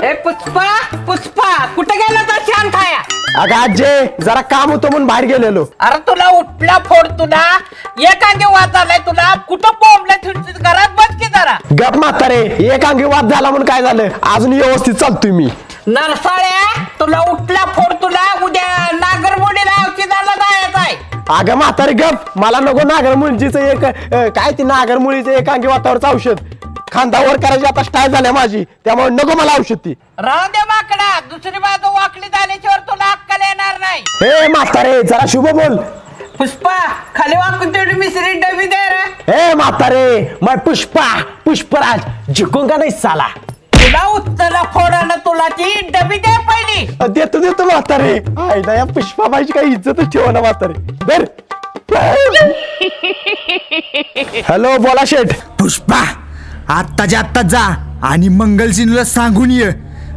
ए पुष्पा पुष्पा कुठे गेला तर छान खाया? अगं आजे जरा काम होतं म्हणून बाहेर गेलेलो. अरे तुला उठला फोड तुला एकांगी वाद झालाय तुला कुठं बोंबला फिरतीस घरात बस की जरा. गप म्हातारे एक अंगी वाद झाला म्हणून काय झालं अजून व्यवस्थित चालतोय मी. नरसाळ्या तुला उठला फोड तुला उद्या नागरमोडीला औषधाला जायचं आहे. अगं म्हातारे गप मला नको नागरमुळीचं एक काय ती नागरमुळीचं एक अंगी वातावरचं औषध खांदावर करायची आता स्टाईल झाल्या माझी त्यामुळे नको मला औषध ती. राहू दे माकडा दुसरी बाजू वाकडी झाल्याशिवाय तुला अक्कल येणार नाही. हे म्हातारे जरा शुभ बोल. पुष्पा खाली वाकून तेवढी मिसरी डबी दे रे. हे म्हातारे मैं पुष्पा पुष्पराज झुकूंगा नाही साला. तुला उत्तला फोडानं तुला ती डबी दे पहिली. देतो देतो म्हातारे आयला या पुष्पाबाईची काही इज्जतच ठेवा ना म्हातारे. बर हॅलो बोला शेठ. पुष्पा आत्ताच्या आत्ता जा आणि मंगलसिंहला सांगून ये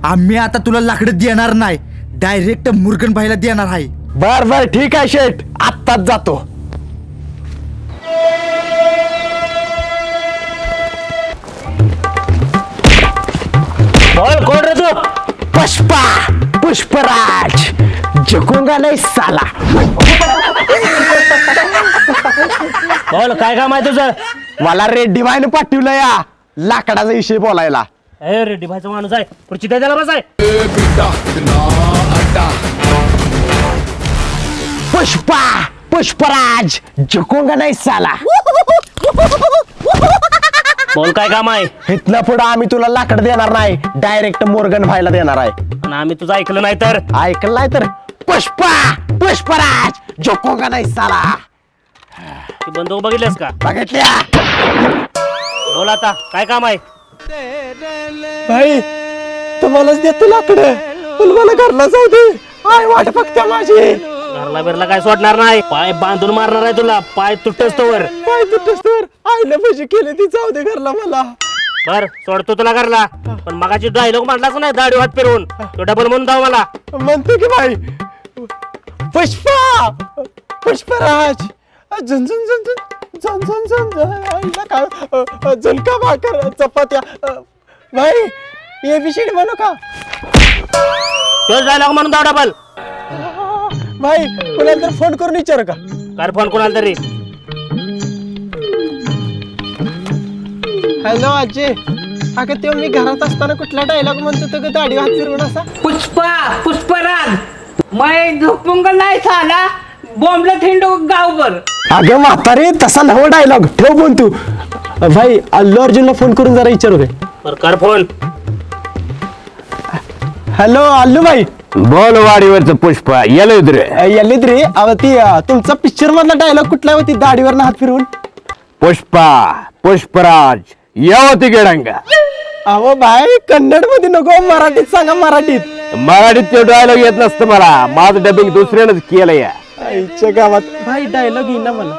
आम्ही आता तुला लाकडं देणार नाही डायरेक्ट मुरगन भाईला देणार आहे. बर बर ठीक आहे शेठ आत्ताच जातो. बोल कोण रे तू? पुष्पा पुष्पराज झुकूंगा नाही साला. बोल काय काम आहे तुझं? मला रेड्डी भाईने पाठवलं या लाकडाचा विषय बोलायला. ए रेड्डी भाईचा माणूस आहे खुर्ची द्यायला बस आहे. पुष्पा पुष्पराज झुकूंगा नाही साला. बोल काय काम आहे? इथनं पुढं आम्ही तुला लाकड देणार नाही डायरेक्ट मोर्गन भाईला देणार आहे. आणि आम्ही तुझं ऐकलं नाही तर? ऐकलं नाही तर पुष्पा पुष्पराज झुकूंगा नाही साला. ती बंदूक बघितल्यास का? बघितल्या. बोल आता काय काम आहे? भाई तुम्हालाच देतो लाकड पण मला घरला जाऊ दे. आय वाट बघत्या माझी. घरला बिरला काय सोडणार नाही पाय बांधून मारणार आहे तुला पाय तुटस तोवर. पाय तुटस तर आईला पैसे केले ती जाऊ दे घरला मला. बर सोडतो तुला घरला पण मगाची डायलॉग म्हटलाच नाही दाढी हात फिरवून तो डबल म्हणून दाव मला. म्हणतो की भाई पुष्पा पुष्पराज झन झन झन झन झन झन झन आईला काय झुणका भाकर चपात्या. भाई एबीसीडी म्हणू का? तोच डायलॉग म्हणून दाव डबल. भाई कोणाला तर फोन करून विचार का? कर फोन कोणाला तरी. हॅलो आजी अगं तेव्हा मी घरात असताना कुठला डायलॉग म्हणतो तर दाढी हात फिरवून असा. पुष्पा पुष्पराज मैं झोपूंगा नाही साला बोंबला थिंडू गावभर. अगं म्हातारे तसा नवा डायलॉग ठेव बोल तू. भाई अल्लू अर्जुनला फोन करून जरा विचारू काय? बर कर फोन. हॅलो अल्लू भाई. बोल वाडीवरचं पुष्पा येलो येल्लीत रे अव ती तुमचा पिक्चर मधला डायलॉग कुठला होती दाढीवर हात फिरवून? पुष्पा पुष्पराज यावती गेडंगा. अहो भाई कन्नड मध्ये नको मराठीत सांगा मराठीत. मराठीत ते डायलॉग येत नसतं मला माझं डबिंग दुसऱ्यानंच केलं या. आईच्या गावात भाई डायलॉग येईना मला.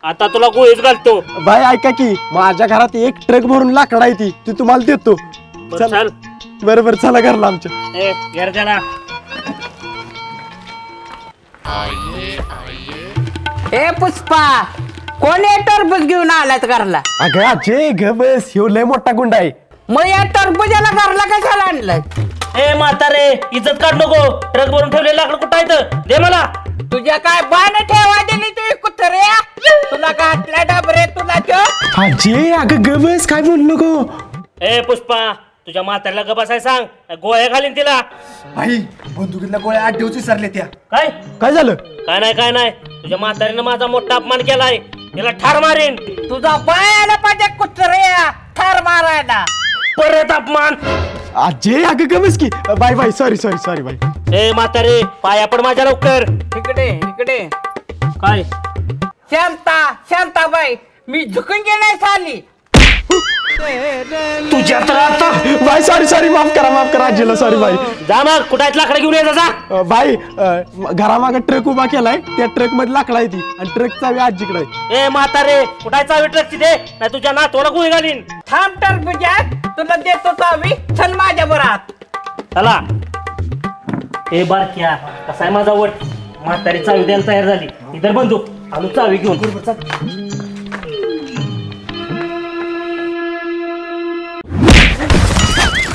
आता तुला गोळीच घालतो. भाई ऐका की माझ्या घरात एक ट्रक भरून लाकडा आहे ती तुम्हाला देतो. चल बरोबर चला घरला आमच्या. ए घर चला. ए पुष्पा कोण या टरबूज घेऊन आलात घरला? अगं आजे ग बस ह्यो लय मोठा गुंड आहे. मग या टरबूजाला घरला कशाला आणलं? ए म्हातारे इज्जत काढ नको ट्रक भरून ठेवले लाकड कुठं आहेत दे मला. तुझ्या काय बाण ठेवा दिली तू कुत्र्या तुला घातला डबरे तुला तो. आजे अगं ग बस काय बोल नको. ए पुष्पा तुझ्या म्हाताऱ्याला गप बसाय सांग गोळ्या घालीन तिला. भाई बंदुकीतल्या गोळ्या 8 दिवस विसरले त्या. काय काय झालं? काय नाही तुझ्या म्हातारीनं माझा मोठा अपमान केलाय तिला ठार मारीन. तुझा पाय आला पाहिजे कुत्र्या ठार मारायला. परत अपमान. आजे अगं ग बस की. Bye bye sorry sorry sorry bye. ए म्हातारे पाया पण माझ्या लवकर. इकडे इकडे काय शांता शांताबाई मी झुकून गेलाय साली. तुझ्या तर आता बाय सॉरी सॉरी माफ करा आजीला सॉरी बाय. जा मग कुठं लाकडं घेऊन ये जा. बाय घरामागे ट्रक उभा केलाय त्या ट्रक मध्ये लाकडा आहे ती आणि ट्रक चावी आजीकडे आहे. ए म्हातारे कुठं चावी ट्रकची दे नाही तुझ्या नातवाला गोळी घालीन. थांब टरबूजा तुला देतो चावी चल माझ्या बरात. चला. ए बारक्या कसा आहे माझा वट म्हातारी चावी द्यायला तयार झाली इधर बंदूक आणू चावी घेऊन.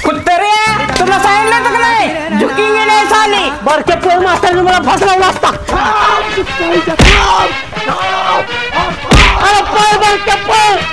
कुत्र्या तुला बुकिंग नाही साली बारक्या पोर म्हातारीने मला फास लावला असता